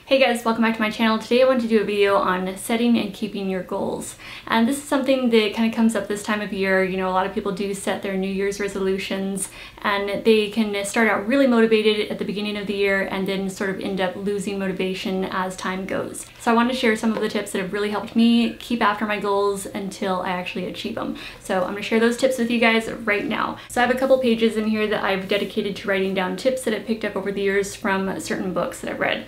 Hey guys, welcome back to my channel. Today I want to do a video on setting and keeping your goals. And this is something that kind of comes up this time of year. You know, a lot of people do set their New Year's resolutions and they can start out really motivated at the beginning of the year and then sort of end up losing motivation as time goes. So I want to share some of the tips that have really helped me keep after my goals until I actually achieve them. So I'm going to share those tips with you guys right now. So I have a couple pages in here that I've dedicated to writing down tips that I've picked up over the years from certain books that I've read.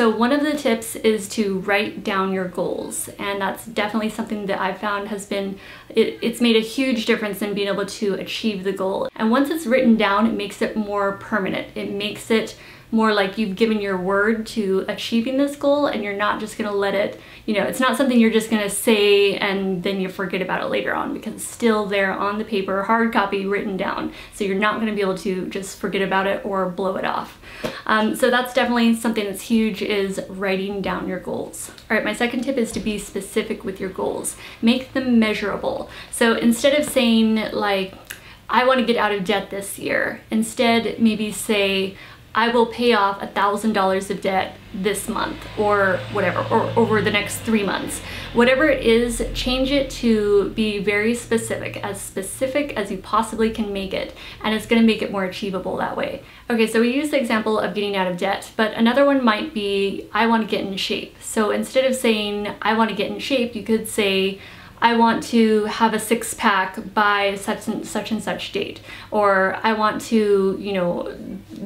So one of the tips is to write down your goals, and that's definitely something that I've found has been, it's made a huge difference in being able to achieve the goal. And once it's written down, it makes it more permanent. It makes it more like you've given your word to achieving this goal and you're not just gonna let it, you know, it's not something you're just gonna say and then you forget about it later on, because it's still there on the paper, hard copy, written down. So you're not gonna be able to just forget about it or blow it off. So that's definitely something that's huge, is writing down your goals. All right, my second tip is to be specific with your goals. Make them measurable. So instead of saying like, I wanna get out of debt this year, instead maybe say, I will pay off $1,000 of debt this month, or whatever, or over the next 3 months. Whatever it is, change it to be very specific as you possibly can make it, and it's gonna make it more achievable that way. Okay, so we use the example of getting out of debt, but another one might be, I want to get in shape. So instead of saying, I want to get in shape, you could say, I want to have a six-pack by such and such date, or I want to, you know,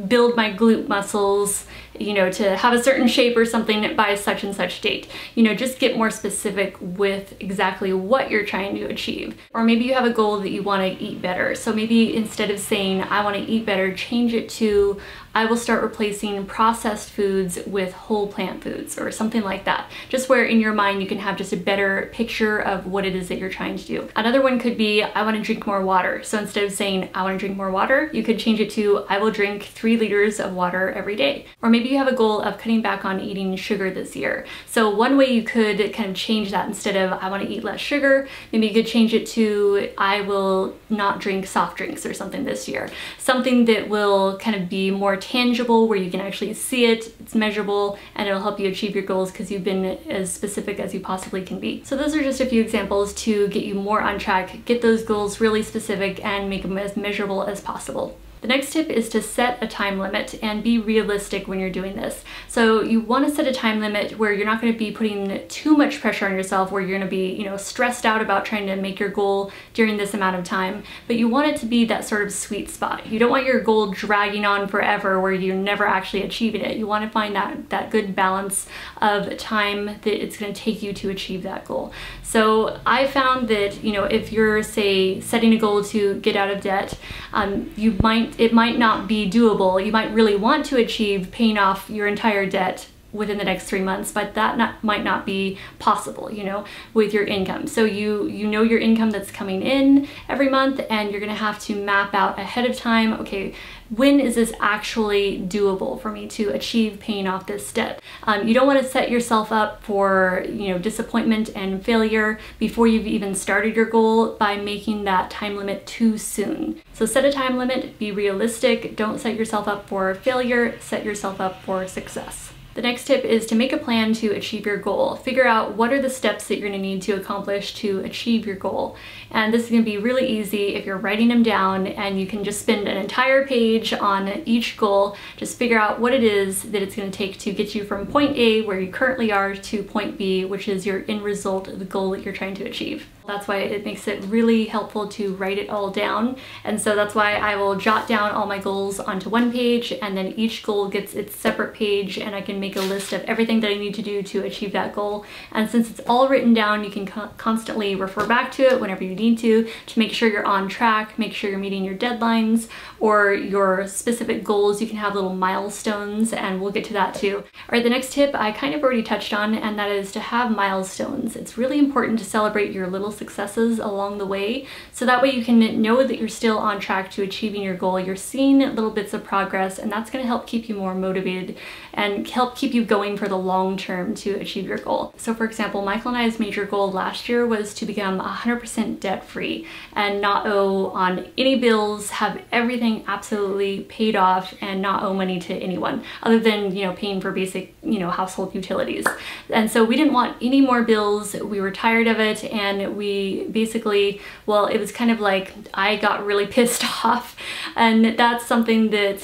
build my glute muscles, you know, to have a certain shape or something by such and such date. You know, just get more specific with exactly what you're trying to achieve. Or maybe you have a goal that you want to eat better. So maybe instead of saying, I want to eat better, change it to, I will start replacing processed foods with whole plant foods, or something like that. Just where in your mind you can have just a better picture of what it is that you're trying to do. Another one could be, I want to drink more water. So instead of saying, I want to drink more water, you could change it to, I will drink 3 liters of water every day. Or maybe you have a goal of cutting back on eating sugar this year. So one way you could kind of change that, instead of I want to eat less sugar, maybe you could change it to, I will not drink soft drinks or something this year. Something that will kind of be more tangible, where you can actually see it, it's measurable, and it'll help you achieve your goals because you've been as specific as you possibly can be. So those are just a few examples to get you more on track, get those goals really specific, and make them as measurable as possible. The next tip is to set a time limit and be realistic when you're doing this. So you want to set a time limit where you're not going to be putting too much pressure on yourself, where you're going to be, you know, stressed out about trying to make your goal during this amount of time, but you want it to be that sort of sweet spot. You don't want your goal dragging on forever where you're never actually achieving it. You want to find that good balance of time that it's going to take you to achieve that goal. So I found that, you know, if you're, say, setting a goal to get out of debt, it might not be doable. You might really want to achieve paying off your entire debt within the next 3 months, but that might not be possible, you know, with your income. So you know your income that's coming in every month, and you're gonna have to map out ahead of time, okay, when is this actually doable for me to achieve paying off this debt? You don't want to set yourself up for, you know, disappointment and failure before you've even started your goal by making that time limit too soon. So set a time limit, be realistic, don't set yourself up for failure, set yourself up for success. The next tip is to make a plan to achieve your goal. Figure out what are the steps that you're going to need to accomplish to achieve your goal. And this is going to be really easy if you're writing them down, and you can just spend an entire page on each goal. Just figure out what it is that it's going to take to get you from point A, where you currently are, to point B, which is your end result of the goal that you're trying to achieve. That's why it makes it really helpful to write it all down. And so that's why I will jot down all my goals onto one page, and then each goal gets its separate page, and I can make a list of everything that I need to do to achieve that goal. And since it's all written down, you can constantly refer back to it whenever you need to make sure you're on track, make sure you're meeting your deadlines or your specific goals. You can have little milestones, and we'll get to that too. All right, the next tip I kind of already touched on, and that is to have milestones. It's really important to celebrate your little successes along the way, so that way you can know that you're still on track to achieving your goal. You're seeing little bits of progress, and that's going to help keep you more motivated and help help keep you going for the long term to achieve your goal. So for example, Michael and I's major goal last year was to become 100% debt-free and not owe on any bills, have everything absolutely paid off, and not owe money to anyone other than, you know, paying for basic, you know, household utilities. And so we didn't want any more bills. We were tired of it, and we basically, well, it was kind of like I got really pissed off, and that's something that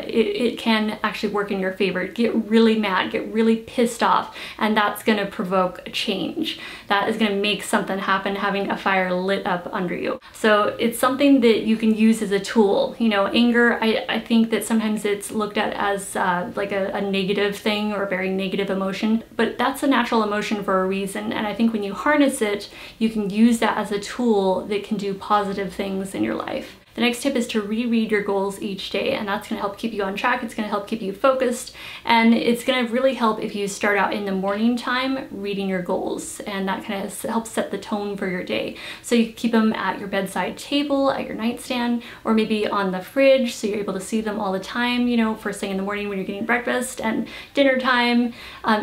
it can actually work in your favor. Get really mad, get really pissed off, and that's gonna provoke a change. That is gonna make something happen, having a fire lit up under you. So it's something that you can use as a tool. You know, anger, I think that sometimes it's looked at as like a negative thing or a very negative emotion, but that's a natural emotion for a reason. And I think when you harness it, you can use that as a tool that can do positive things in your life. The next tip is to reread your goals each day, and that's going to help keep you on track. It's going to help keep you focused, and it's going to really help if you start out in the morning time reading your goals, and that kind of helps set the tone for your day. So you keep them at your bedside table, at your nightstand, or maybe on the fridge so you're able to see them all the time, you know, first thing in the morning when you're getting breakfast and dinner time,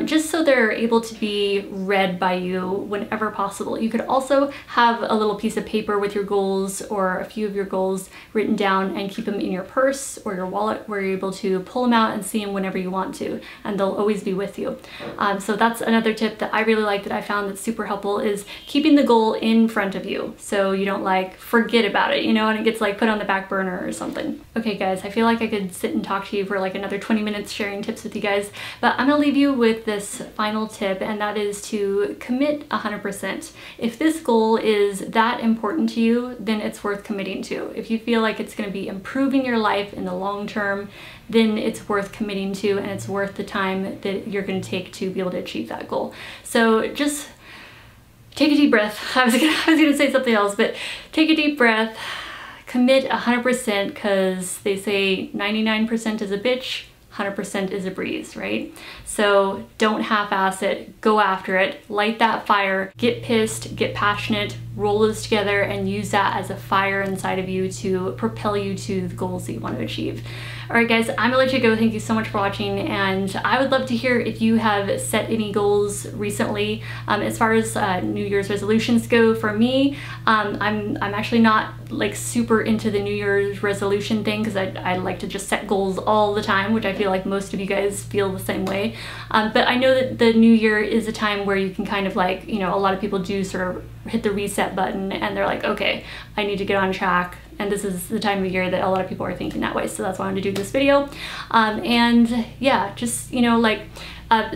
just so they're able to be read by you whenever possible. You could also have a little piece of paper with your goals or a few of your goals written down and keep them in your purse or your wallet where you're able to pull them out and see them whenever you want to, and they'll always be with you. So that's another tip that I really like that I found that's super helpful, is keeping the goal in front of you so you don't like forget about it, you know, and it gets like put on the back burner or something. Okay guys, I feel like I could sit and talk to you for like another 20 minutes sharing tips with you guys, but I'm gonna leave you with this final tip, and that is to commit 100%. If this goal is that important to you, then it's worth committing to. If you feel like it's going to be improving your life in the long term, then it's worth committing to, and it's worth the time that you're going to take to be able to achieve that goal. So just take a deep breath. I was gonna say something else, but take a deep breath, commit 100%, because they say 99% is a bitch, 100% is a breeze, right? So don't half-ass it, go after it, light that fire, get pissed, get passionate, roll those together, and use that as a fire inside of you to propel you to the goals that you want to achieve. All right guys, I'm gonna let you go. Thank you so much for watching, and I would love to hear if you have set any goals recently. As far as New Year's resolutions go, for me, I'm actually not like super into the New Year's resolution thing, because I like to just set goals all the time, which I feel like most of you guys feel the same way. But I know that the New Year is a time where you can kind of like, you know, a lot of people do sort of hit the reset button and they're like, okay, I need to get on track. And this is the time of year that a lot of people are thinking that way. So that's why I wanted to do this video. And yeah, just, you know, like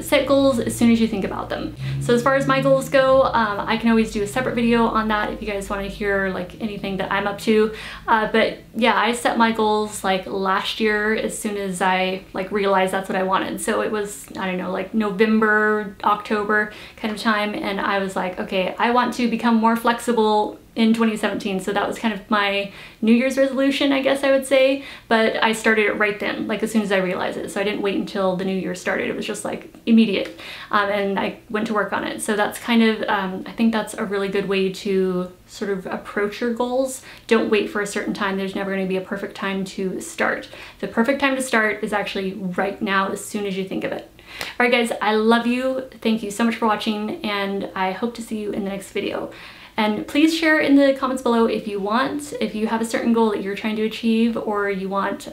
set goals as soon as you think about them. So as far as my goals go, I can always do a separate video on that if you guys want to hear like anything that I'm up to. But yeah, I set my goals like last year as soon as I like realized that's what I wanted. So it was, I don't know, like November, October kind of time. And I was like, okay, I want to become more flexible in 2017. So that was kind of my New Year's resolution, I guess I would say, but I started it right then, like as soon as I realized it. So I didn't wait until the new year started. It was just like immediate, and I went to work on it. So that's kind of, I think that's a really good way to sort of approach your goals. Don't wait for a certain time. There's never going to be a perfect time to start. The perfect time to start is actually right now, as soon as you think of it. All right guys, I love you. Thank you so much for watching, and I hope to see you in the next video. And please share in the comments below if you want, if you have a certain goal that you're trying to achieve, or you want,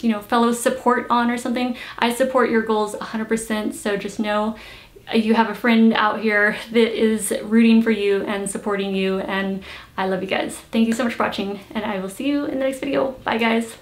you know, fellow support on or something. I support your goals 100%, so just know you have a friend out here that is rooting for you and supporting you, and I love you guys. Thank you so much for watching, and I will see you in the next video. Bye guys.